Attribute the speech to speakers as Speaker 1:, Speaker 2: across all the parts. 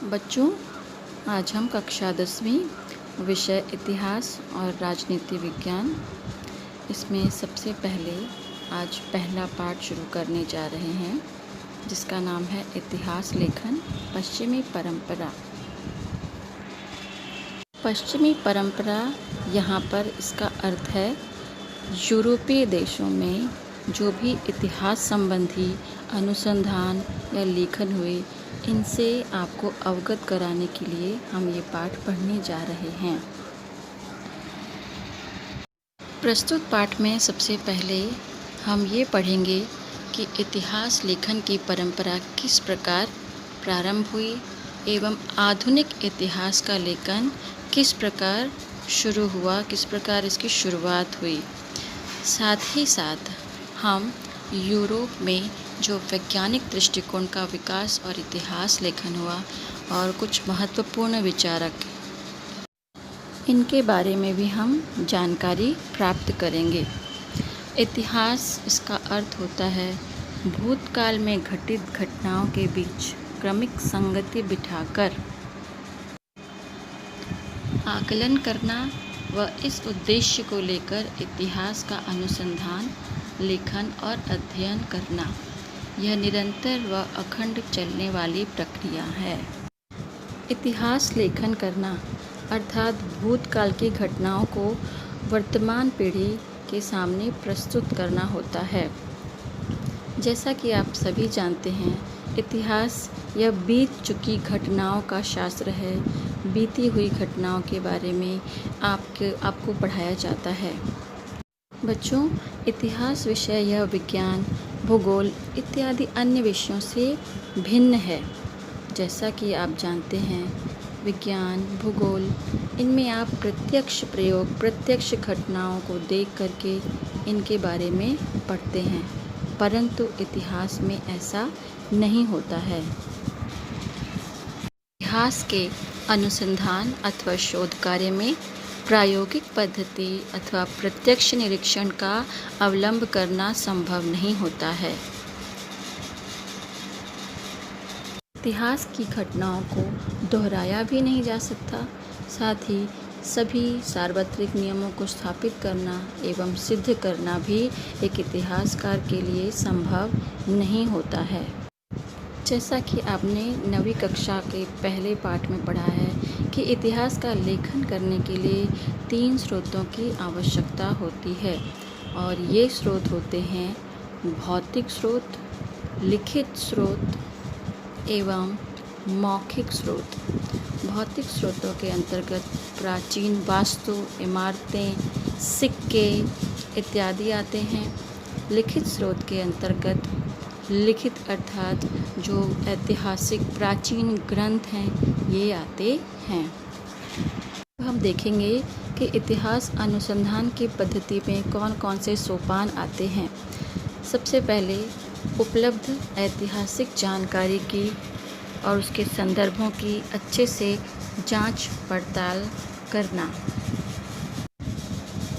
Speaker 1: बच्चों, आज हम कक्षा 10वीं विषय इतिहास और राजनीति विज्ञान इसमें सबसे पहले आज पहला पाठ शुरू करने जा रहे हैं, जिसका नाम है इतिहास लेखन पश्चिमी परंपरा। पश्चिमी परंपरा यहाँ पर इसका अर्थ है यूरोपीय देशों में जो भी इतिहास संबंधी अनुसंधान या लेखन हुए, इनसे आपको अवगत कराने के लिए हम ये पाठ पढ़ने जा रहे हैं। प्रस्तुत पाठ में सबसे पहले हम ये पढ़ेंगे कि इतिहास लेखन की परंपरा किस प्रकार प्रारंभ हुई एवं आधुनिक इतिहास का लेखन किस प्रकार शुरू हुआ, किस प्रकार इसकी शुरुआत हुई। साथ ही साथ हम यूरोप में जो वैज्ञानिक दृष्टिकोण का विकास और इतिहास लेखन हुआ और कुछ महत्वपूर्ण विचारक, इनके बारे में भी हम जानकारी प्राप्त करेंगे। इतिहास, इसका अर्थ होता है भूतकाल में घटित घटनाओं के बीच क्रमिक संगति बिठाकर आकलन करना व इस उद्देश्य को लेकर इतिहास का अनुसंधान, लेखन और अध्ययन करना। यह निरंतर व अखंड चलने वाली प्रक्रिया है। इतिहास लेखन करना अर्थात भूतकाल की घटनाओं को वर्तमान पीढ़ी के सामने प्रस्तुत करना होता है। जैसा कि आप सभी जानते हैं, इतिहास यह बीत चुकी घटनाओं का शास्त्र है। बीती हुई घटनाओं के बारे में आपको पढ़ाया जाता है। बच्चों, इतिहास विषय यह विज्ञान, भूगोल इत्यादि अन्य विषयों से भिन्न है। जैसा कि आप जानते हैं, विज्ञान, भूगोल, इनमें आप प्रत्यक्ष प्रयोग, प्रत्यक्ष घटनाओं को देख करके इनके बारे में पढ़ते हैं, परंतु इतिहास में ऐसा नहीं होता है। इतिहास के अनुसंधान अथवा शोध कार्य में प्रायोगिक पद्धति अथवा प्रत्यक्ष निरीक्षण का अवलंब करना संभव नहीं होता है। इतिहास की घटनाओं को दोहराया भी नहीं जा सकता। साथ ही सभी सार्वत्रिक नियमों को स्थापित करना एवं सिद्ध करना भी एक इतिहासकार के लिए संभव नहीं होता है। जैसा कि आपने 9वीं कक्षा के पहले पाठ में पढ़ा है कि इतिहास का लेखन करने के लिए 3 स्रोतों की आवश्यकता होती है, और ये स्रोत होते हैं भौतिक स्रोत, लिखित स्रोत एवं मौखिक स्रोत। भौतिक स्रोतों के अंतर्गत प्राचीन वास्तु, इमारतें, सिक्के इत्यादि आते हैं। लिखित स्रोत के अंतर्गत लिखित अर्थात जो ऐतिहासिक प्राचीन ग्रंथ हैं, ये आते हैं। हम देखेंगे कि इतिहास अनुसंधान की पद्धति में कौन कौन से सोपान आते हैं। सबसे पहले उपलब्ध ऐतिहासिक जानकारी की और उसके संदर्भों की अच्छे से जांच पड़ताल करना।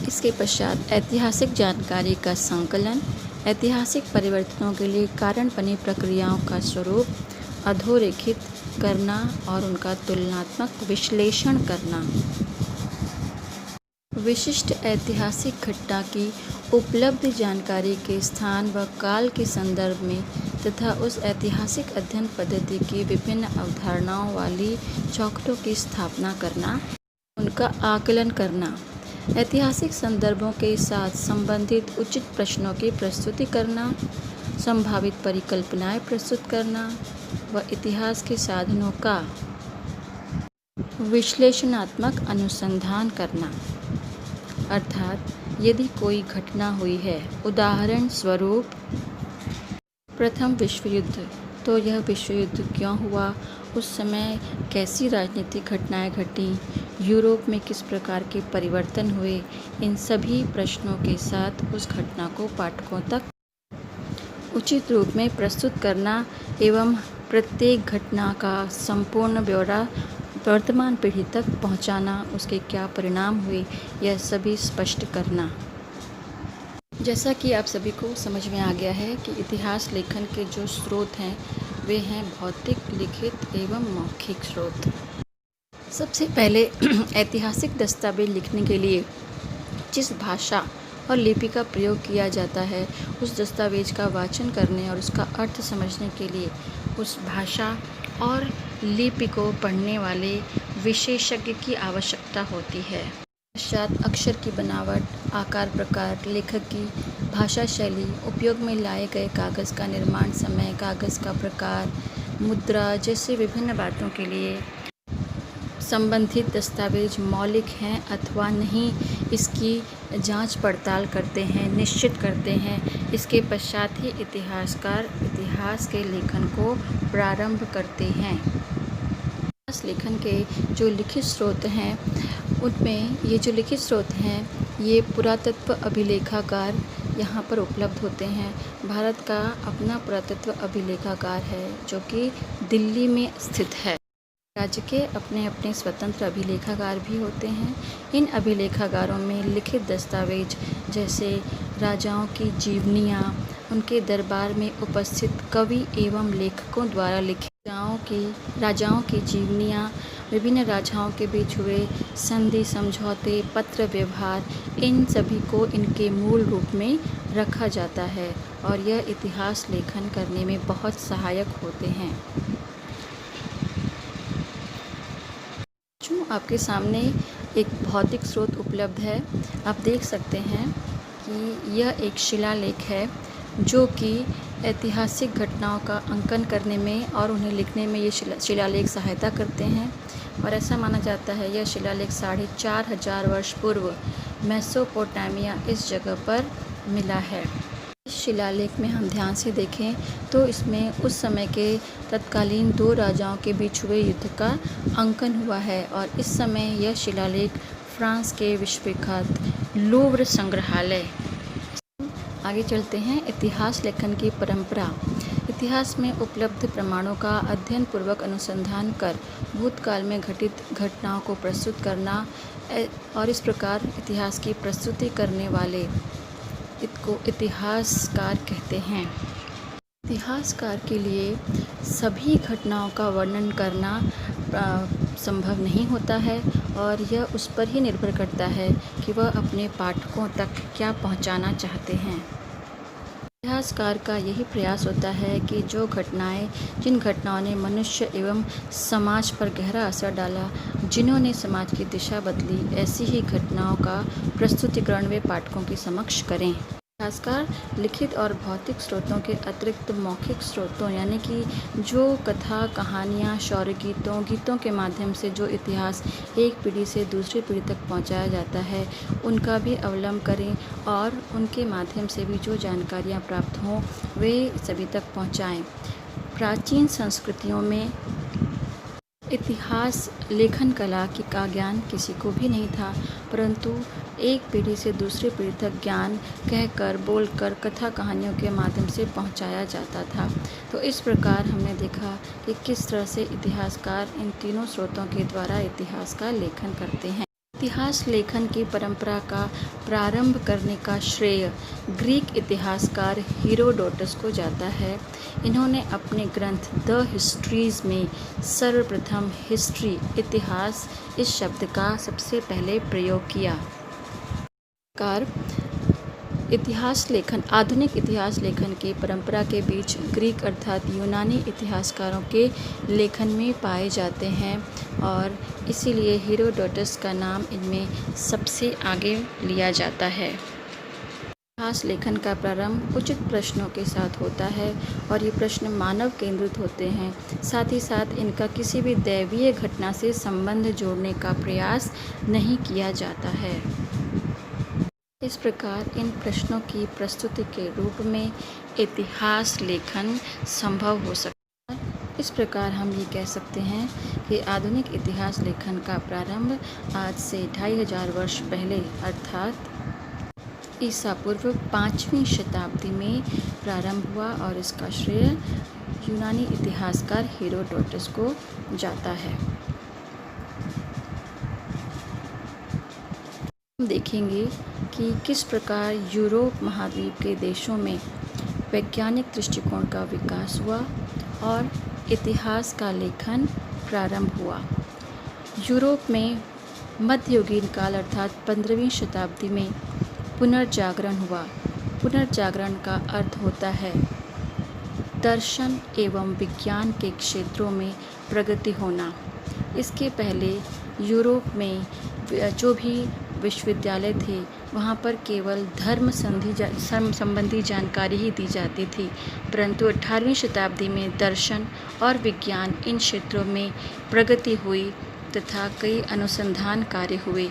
Speaker 1: इसके पश्चात ऐतिहासिक जानकारी का संकलन, ऐतिहासिक परिवर्तनों के लिए कारण बनी प्रक्रियाओं का स्वरूप अधोरेखित करना और उनका तुलनात्मक विश्लेषण करना। विशिष्ट ऐतिहासिक घटना की उपलब्ध जानकारी के स्थान व काल के संदर्भ में तथा उस ऐतिहासिक अध्ययन पद्धति की विभिन्न अवधारणाओं वाली चौखटों की स्थापना करना, उनका आकलन करना। ऐतिहासिक संदर्भों के साथ संबंधित उचित प्रश्नों की प्रस्तुति करना, संभावित परिकल्पनाएं प्रस्तुत करना व इतिहास के साधनों का विश्लेषणात्मक अनुसंधान करना। अर्थात यदि कोई घटना हुई है, उदाहरण स्वरूप प्रथम विश्व युद्ध, तो यह विश्व युद्ध क्यों हुआ, उस समय कैसी राजनीतिक घटनाएं घटीं, यूरोप में किस प्रकार के परिवर्तन हुए, इन सभी प्रश्नों के साथ उस घटना को पाठकों तक उचित रूप में प्रस्तुत करना एवं प्रत्येक घटना का संपूर्ण ब्यौरा वर्तमान पीढ़ी तक पहुंचाना, उसके क्या परिणाम हुए, यह सभी स्पष्ट करना। जैसा कि आप सभी को समझ में आ गया है कि इतिहास लेखन के जो स्रोत हैं वे हैं भौतिक, लिखित एवं मौखिक स्रोत। सबसे पहले ऐतिहासिक दस्तावेज लिखने के लिए जिस भाषा और लिपि का प्रयोग किया जाता है, उस दस्तावेज का वाचन करने और उसका अर्थ समझने के लिए उस भाषा और लिपि को पढ़ने वाले विशेषज्ञ की आवश्यकता होती है। पश्चात अक्षर की बनावट, आकार, प्रकार, लेखक की भाषा शैली, उपयोग में लाए गए कागज़ का निर्माण समय, कागज़ का प्रकार, मुद्रा जैसे विभिन्न बातों के लिए संबंधित दस्तावेज मौलिक हैं अथवा नहीं, इसकी जांच पड़ताल करते हैं, निश्चित करते हैं। इसके पश्चात ही इतिहासकार इतिहास के लेखन को प्रारंभ करते हैं। इतिहास लेखन के जो लिखित स्रोत हैं, उनमें ये जो लिखित स्रोत हैं, ये पुरातत्व अभिलेखागार यहाँ पर उपलब्ध होते हैं। भारत का अपना पुरातत्व अभिलेखागार है जो कि दिल्ली में स्थित है। राज्य के अपने अपने स्वतंत्र अभिलेखागार भी होते हैं। इन अभिलेखागारों में लिखित दस्तावेज जैसे राजाओं की जीवनियाँ, उनके दरबार में उपस्थित कवि एवं लेखकों द्वारा लिखित राजाओं की जीवनियाँ, विभिन्न राजाओं के बीच हुए संधि समझौते, पत्र व्यवहार, इन सभी को इनके मूल रूप में रखा जाता है और यह इतिहास लेखन करने में बहुत सहायक होते हैं। आपके सामने एक भौतिक स्रोत उपलब्ध है। आप देख सकते हैं कि यह एक शिलालेख है जो कि ऐतिहासिक घटनाओं का अंकन करने में और उन्हें लिखने में ये शिलालेख सहायता करते हैं और ऐसा माना जाता है यह शिलालेख 4500 वर्ष पूर्व मेसोपोटामिया इस जगह पर मिला है। इस शिलालेख में हम ध्यान से देखें तो इसमें उस समय के तत्कालीन 2 राजाओं के बीच हुए युद्ध का अंकन हुआ है और इस समय यह शिलालेख फ्रांस के विश्वविख्यात लूव्र संग्रहालय। आगे चलते हैं। इतिहास लेखन की परंपरा। इतिहास में उपलब्ध प्रमाणों का अध्ययन पूर्वक अनुसंधान कर भूतकाल में घटित घटनाओं को प्रस्तुत करना और इस प्रकार इतिहास की प्रस्तुति करने वाले इसको इतिहासकार कहते हैं। इतिहासकार के लिए सभी घटनाओं का वर्णन करना संभव नहीं होता है और यह उस पर ही निर्भर करता है कि वह अपने पाठकों तक क्या पहुंचाना चाहते हैं। इतिहासकार का यही प्रयास होता है कि जिन घटनाओं ने मनुष्य एवं समाज पर गहरा असर डाला, जिन्होंने समाज की दिशा बदली, ऐसी ही घटनाओं का प्रस्तुतिकरण वे पाठकों के समक्ष करें। इतिहासकार लिखित और भौतिक स्रोतों के अतिरिक्त मौखिक स्रोतों यानी कि जो कथा, कहानियाँ, शौर्य गीतों के माध्यम से जो इतिहास एक पीढ़ी से दूसरी पीढ़ी तक पहुंचाया जाता है, उनका भी अवलंबन करें और उनके माध्यम से भी जो जानकारियाँ प्राप्त हों वे सभी तक पहुंचाएं। प्राचीन संस्कृतियों में इतिहास लेखन कला का ज्ञान किसी को भी नहीं था, परंतु एक पीढ़ी से दूसरी पीढ़ी तक ज्ञान कहकर, बोलकर, कथा कहानियों के माध्यम से पहुंचाया जाता था। तो इस प्रकार हमने देखा कि किस तरह से इतिहासकार इन तीनों स्रोतों के द्वारा इतिहास का लेखन करते हैं। इतिहास लेखन की परंपरा का प्रारंभ करने का श्रेय ग्रीक इतिहासकार हेरोडोटस को जाता है। इन्होंने अपने ग्रंथ द हिस्ट्रीज़ में सर्वप्रथम हिस्ट्री इतिहास इस शब्द का सबसे पहले प्रयोग किया। आधुनिक इतिहास लेखन की परंपरा के बीच ग्रीक अर्थात यूनानी इतिहासकारों के लेखन में पाए जाते हैं और इसीलिए हेरोडोटस का नाम इनमें सबसे आगे लिया जाता है। इतिहास लेखन का प्रारंभ उचित प्रश्नों के साथ होता है और ये प्रश्न मानव केंद्रित होते हैं। साथ ही साथ इनका किसी भी दैवीय घटना से संबंध जोड़ने का प्रयास नहीं किया जाता है। इस प्रकार इन प्रश्नों की प्रस्तुति के रूप में इतिहास लेखन संभव हो सकता है। इस प्रकार हम ये कह सकते हैं कि आधुनिक इतिहास लेखन का प्रारंभ आज से 2500 वर्ष पहले अर्थात ईसा पूर्व 5वीं शताब्दी में प्रारंभ हुआ और इसका श्रेय यूनानी इतिहासकार हेरोडोटस को जाता है। हम देखेंगे कि किस प्रकार यूरोप महाद्वीप के देशों में वैज्ञानिक दृष्टिकोण का विकास हुआ और इतिहास का लेखन प्रारंभ हुआ। यूरोप में मध्ययुगीन काल अर्थात 15वीं शताब्दी में पुनर्जागरण हुआ। पुनर्जागरण का अर्थ होता है दर्शन एवं विज्ञान के क्षेत्रों में प्रगति होना। इसके पहले यूरोप में जो भी विश्वविद्यालय थे वहाँ पर केवल धर्म संबंधी जानकारी ही दी जाती थी, परंतु 18वीं शताब्दी में दर्शन और विज्ञान इन क्षेत्रों में प्रगति हुई तथा कई अनुसंधान कार्य हुए।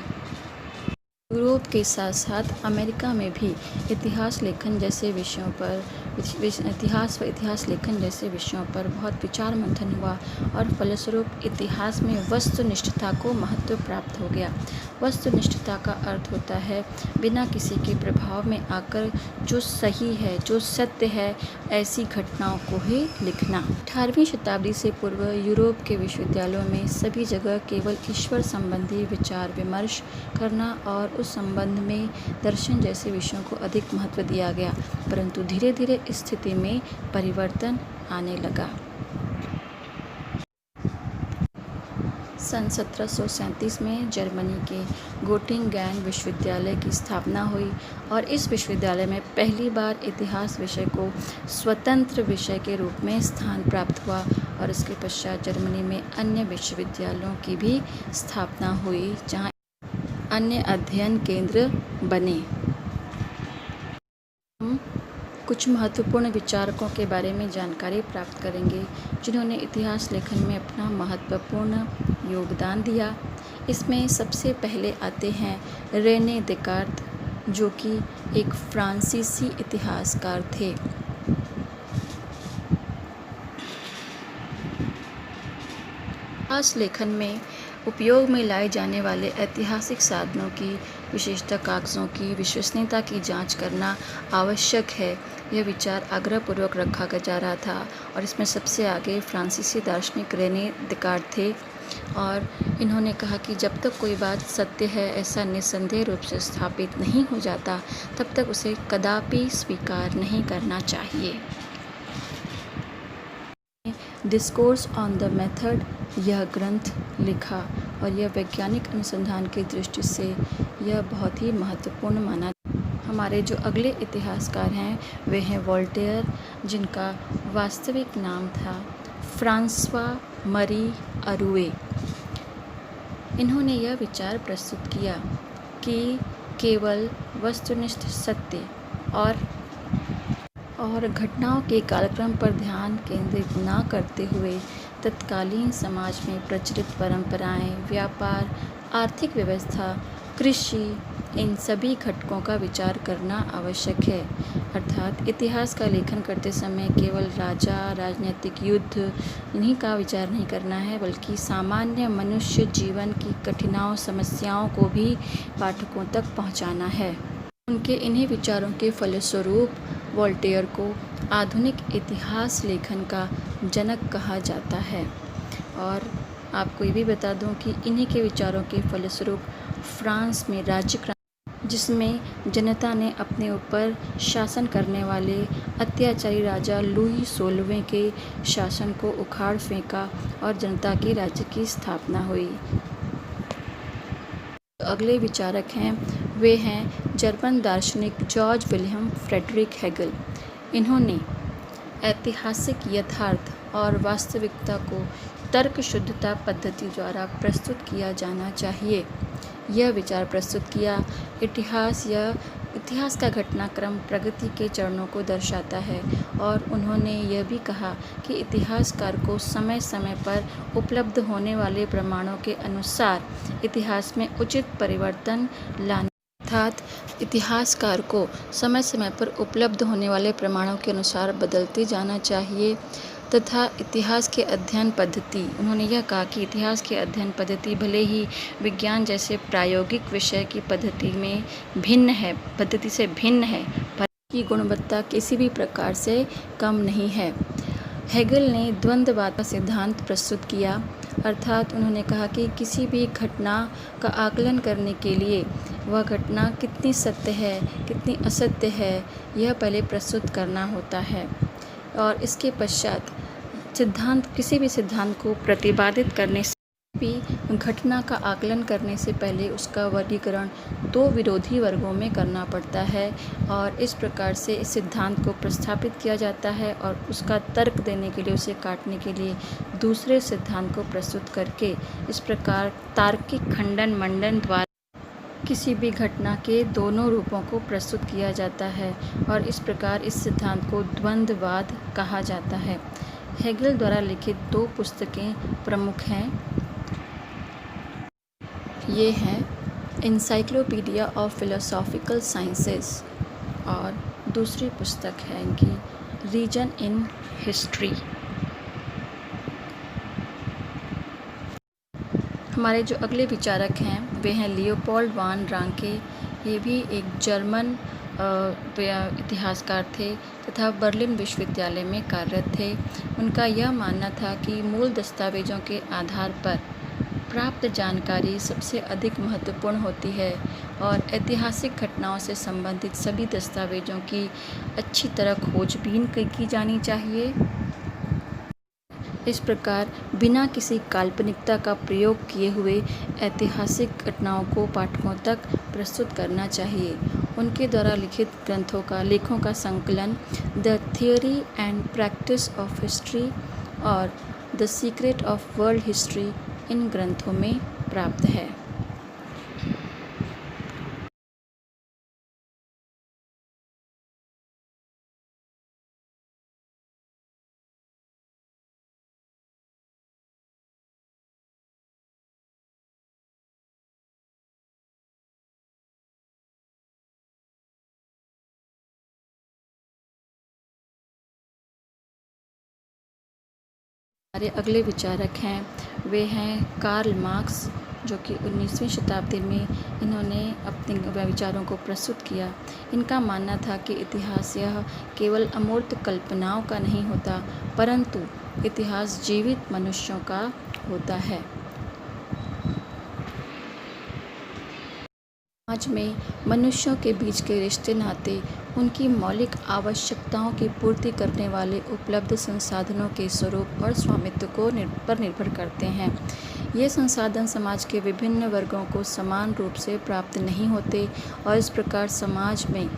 Speaker 1: यूरोप के साथ साथ अमेरिका में भी इतिहास लेखन जैसे विषयों पर इतिहास लेखन जैसे विषयों पर बहुत विचार मंथन हुआ और फलस्वरूप इतिहास में वस्तुनिष्ठता को महत्व प्राप्त हो गया। वस्तुनिष्ठता का अर्थ होता है बिना किसी के प्रभाव में आकर जो सही है, जो सत्य है, ऐसी घटनाओं को ही लिखना। 18वीं शताब्दी से पूर्व यूरोप के विश्वविद्यालयों में सभी जगह केवल ईश्वर संबंधी विचार विमर्श करना और उस संबंध में दर्शन जैसे विषयों को अधिक महत्व दिया गया, परंतु धीरे धीरे इस स्थिति में परिवर्तन आने लगा। सन 1737 में जर्मनी के गोटिंगेन विश्वविद्यालय की स्थापना हुई और इस विश्वविद्यालय में पहली बार इतिहास विषय को स्वतंत्र विषय के रूप में स्थान प्राप्त हुआ और इसके पश्चात जर्मनी में अन्य विश्वविद्यालयों की भी स्थापना हुई जहां अन्य अध्ययन केंद्र बने। कुछ महत्वपूर्ण विचारकों के बारे में जानकारी प्राप्त करेंगे जिन्होंने इतिहास लेखन में अपना महत्वपूर्ण योगदान दिया। इसमें सबसे पहले आते हैं रेने देकार्त, जो कि एक फ्रांसीसी इतिहासकार थे। इतिहास लेखन में उपयोग में लाए जाने वाले ऐतिहासिक साधनों की विशेषता कागज़ों की विश्वसनीयता की जांच करना आवश्यक है, यह विचार आग्रहपूर्वक रखा जा रहा था और इसमें सबसे आगे फ्रांसीसी दार्शनिक रेने देकार्त थे और इन्होंने कहा कि जब तक कोई बात सत्य है ऐसा निस्संदेह रूप से स्थापित नहीं हो जाता तब तक उसे कदापि स्वीकार नहीं करना चाहिए। डिस्कोर्स ऑन द मेथड यह ग्रंथ लिखा और यह वैज्ञानिक अनुसंधान की दृष्टि से यह बहुत ही महत्वपूर्ण माना। हमारे जो अगले इतिहासकार हैं वे हैं वोल्टेयर, जिनका वास्तविक नाम था फ्रांसवा मरी अरुए। इन्होंने यह विचार प्रस्तुत किया कि केवल वस्तुनिष्ठ सत्य और घटनाओं के कालक्रम पर ध्यान केंद्रित न करते हुए तत्कालीन समाज में प्रचलित परंपराएं, व्यापार, आर्थिक व्यवस्था, कृषि, इन सभी घटकों का विचार करना आवश्यक है। अर्थात इतिहास का लेखन करते समय केवल राजा, राजनीतिक युद्ध इन्हीं का विचार नहीं करना है, बल्कि सामान्य मनुष्य जीवन की कठिनाइयों, समस्याओं को भी पाठकों तक पहुंचाना है। उनके इन्हीं विचारों के फलस्वरूप वोल्टेयर को आधुनिक इतिहास लेखन का जनक कहा जाता है। और आपको ये भी बता दूं कि इन्हीं के विचारों के फलस्वरूप फ्रांस में राज्य क्रांति, जिसमें जनता ने अपने ऊपर शासन करने वाले अत्याचारी राजा लुई 16वें के शासन को उखाड़ फेंका और जनता के राज्य की स्थापना हुई। अगले विचारक हैं वे हैं जर्मन दार्शनिक जॉर्ज विलियम फ्रेडरिक हेगल। इन्होंने ऐतिहासिक यथार्थ और वास्तविकता को तर्क शुद्धता पद्धति द्वारा प्रस्तुत किया जाना चाहिए, यह विचार प्रस्तुत किया। इतिहास का घटनाक्रम प्रगति के चरणों को दर्शाता है और उन्होंने यह भी कहा कि इतिहासकार को समय समय पर उपलब्ध होने वाले प्रमाणों के अनुसार इतिहास में उचित परिवर्तन लाना, अर्थात इतिहासकार को समय समय पर उपलब्ध होने वाले प्रमाणों के अनुसार बदलते जाना चाहिए तथा इतिहास के अध्ययन पद्धति, उन्होंने यह कहा कि इतिहास की अध्ययन पद्धति भले ही विज्ञान जैसे प्रायोगिक विषय की पद्धति से भिन्न है पर की गुणवत्ता किसी भी प्रकार से कम नहीं है। हेगल ने द्वंद्ववाद का सिद्धांत प्रस्तुत किया, अर्थात उन्होंने कहा कि किसी भी घटना का आकलन करने के लिए वह घटना कितनी सत्य है, कितनी असत्य है, यह पहले प्रस्तुत करना होता है और इसके पश्चात किसी भी सिद्धांत को प्रतिपादित करने से भी घटना का आकलन करने से पहले उसका वर्गीकरण दो विरोधी वर्गों में करना पड़ता है और इस प्रकार से इस सिद्धांत को प्रस्थापित किया जाता है और उसका तर्क देने के लिए, उसे काटने के लिए दूसरे सिद्धांत को प्रस्तुत करके इस प्रकार तार्किक खंडन मंडन द्वारा किसी भी घटना के दोनों रूपों को प्रस्तुत किया जाता है और इस प्रकार इस सिद्धांत को द्वंद्ववाद कहा जाता है। हेगल द्वारा लिखित दो पुस्तकें प्रमुख हैं। ये हैं एनसाइक्लोपीडिया ऑफ फिलोसॉफिकल साइंसेस और दूसरी पुस्तक है इनकी रीजन इन हिस्ट्री। हमारे जो अगले विचारक हैं वे हैं लियोपोल्ड वान रांके। ये भी एक जर्मन इतिहासकार थे तथा बर्लिन विश्वविद्यालय में कार्यरत थे। उनका यह मानना था कि मूल दस्तावेज़ों के आधार पर प्राप्त जानकारी सबसे अधिक महत्वपूर्ण होती है और ऐतिहासिक घटनाओं से संबंधित सभी दस्तावेज़ों की अच्छी तरह खोजबीन की जानी चाहिए। इस प्रकार बिना किसी काल्पनिकता का प्रयोग किए हुए ऐतिहासिक घटनाओं को पाठकों तक प्रस्तुत करना चाहिए। उनके द्वारा लिखित लेखों का संकलन the theory and practice of history और the secret of world history इन ग्रंथों में प्राप्त है। हमारे अगले विचारक हैं वे हैं कार्ल मार्क्स, जो कि 19वीं शताब्दी में इन्होंने अपने विचारों को प्रस्तुत किया। इनका मानना था कि इतिहास यह केवल अमूर्त कल्पनाओं का नहीं होता, परंतु इतिहास जीवित मनुष्यों का होता है। समाज में मनुष्यों के बीच के रिश्ते नाते उनकी मौलिक आवश्यकताओं की पूर्ति करने वाले उपलब्ध संसाधनों के स्वरूप और स्वामित्व पर निर्भर करते हैं। ये संसाधन समाज के विभिन्न वर्गों को समान रूप से प्राप्त नहीं होते और इस प्रकार समाज में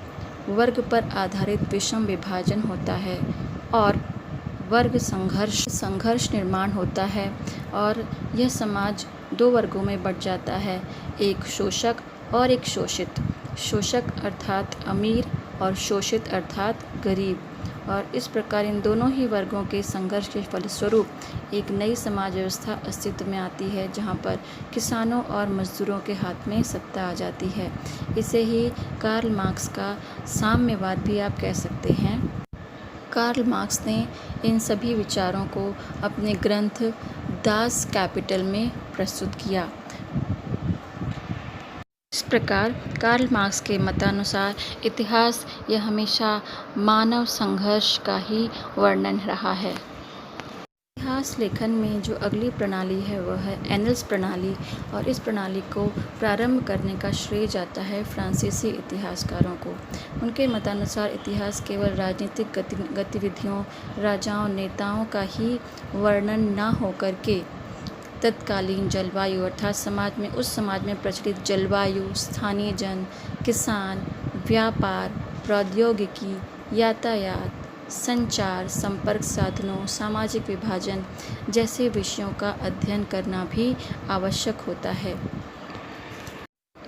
Speaker 1: वर्ग पर आधारित विषम विभाजन होता है और वर्ग संघर्ष निर्माण होता है और यह समाज दो वर्गों में बँट जाता है, एक शोषक और एक शोषित। शोषक अर्थात अमीर और शोषित अर्थात गरीब। और इस प्रकार इन दोनों ही वर्गों के संघर्ष के फलस्वरूप एक नई समाज व्यवस्था अस्तित्व में आती है, जहां पर किसानों और मजदूरों के हाथ में सत्ता आ जाती है। इसे ही कार्ल मार्क्स का साम्यवाद भी आप कह सकते हैं। कार्ल मार्क्स ने इन सभी विचारों को अपने ग्रंथ दास कैपिटल में प्रस्तुत किया। इस प्रकार कार्ल मार्क्स के मतानुसार इतिहास यह हमेशा मानव संघर्ष का ही वर्णन रहा है। इतिहास लेखन में जो अगली प्रणाली है वह है एनल्स प्रणाली और इस प्रणाली को प्रारंभ करने का श्रेय जाता है फ्रांसीसी इतिहासकारों को। उनके मतानुसार इतिहास केवल राजनीतिक गतिविधियों, राजाओं, नेताओं का ही वर्णन न होकर के तत्कालीन जलवायु अर्थात उस समाज में प्रचलित जलवायु, स्थानीय जन, किसान, व्यापार, प्रौद्योगिकी, यातायात, संचार, संपर्क साधनों, सामाजिक विभाजन जैसे विषयों का अध्ययन करना भी आवश्यक होता है।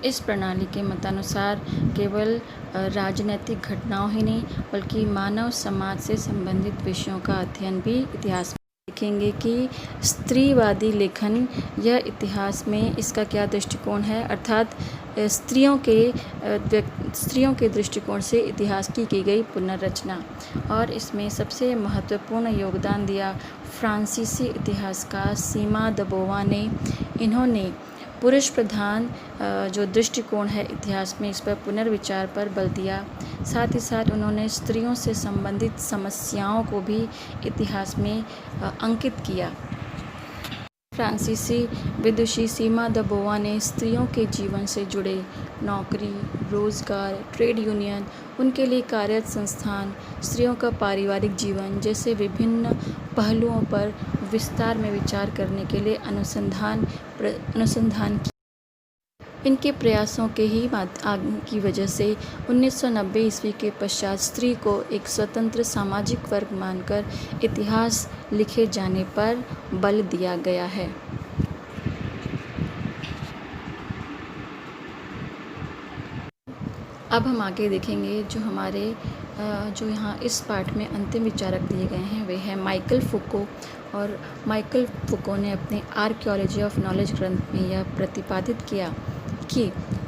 Speaker 1: इस प्रणाली के मतानुसार केवल राजनीतिक घटनाओं ही नहीं बल्कि मानव समाज से संबंधित विषयों का अध्ययन भी इतिहास देखेंगे कि स्त्रीवादी लेखन यह इतिहास में इसका क्या दृष्टिकोण है, अर्थात स्त्रियों के दृष्टिकोण से इतिहास की गई पुनर्रचना। और इसमें सबसे महत्वपूर्ण योगदान दिया फ्रांसीसी इतिहासकार सीमा द बोवा ने। इन्होंने पुरुष प्रधान जो दृष्टिकोण है इतिहास में, इस पर पुनर्विचार पर बल दिया। साथ ही साथ उन्होंने स्त्रियों से संबंधित समस्याओं को भी इतिहास में अंकित किया। फ्रांसीसी विदुषी सीमा द बोआ ने स्त्रियों के जीवन से जुड़े नौकरी, रोजगार, ट्रेड यूनियन, उनके लिए कार्यरत संस्थान, स्त्रियों का पारिवारिक जीवन जैसे विभिन्न पहलुओं पर विस्तार में विचार करने के लिए अनुसंधान किया। इनके प्रयासों के ही की वजह से 1990 ईस्वी के पश्चात स्त्री को एक स्वतंत्र सामाजिक वर्ग मानकर इतिहास लिखे जाने पर बल दिया गया है। अब हम आगे देखेंगे जो यहाँ इस पाठ में अंतिम विचारक दिए गए हैं वे हैं माइकल फुको। और माइकल फुको ने अपने आर्कियोलॉजी ऑफ नॉलेज ग्रंथ में यह प्रतिपादित किया कि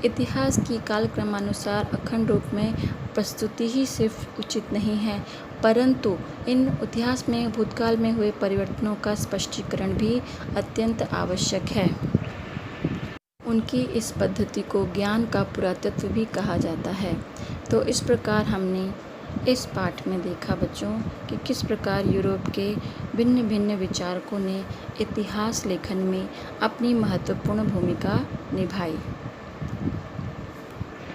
Speaker 1: इतिहास की कालक्रमानुसार अखंड रूप में प्रस्तुति ही सिर्फ उचित नहीं है, परंतु इन इतिहास में भूतकाल में हुए परिवर्तनों का स्पष्टीकरण भी अत्यंत आवश्यक है। उनकी इस पद्धति को ज्ञान का पुरातत्व भी कहा जाता है। तो इस प्रकार हमने इस पाठ में देखा बच्चों कि किस प्रकार यूरोप के भिन्न भिन्न विचारकों ने इतिहास लेखन में अपनी महत्वपूर्ण भूमिका निभाई।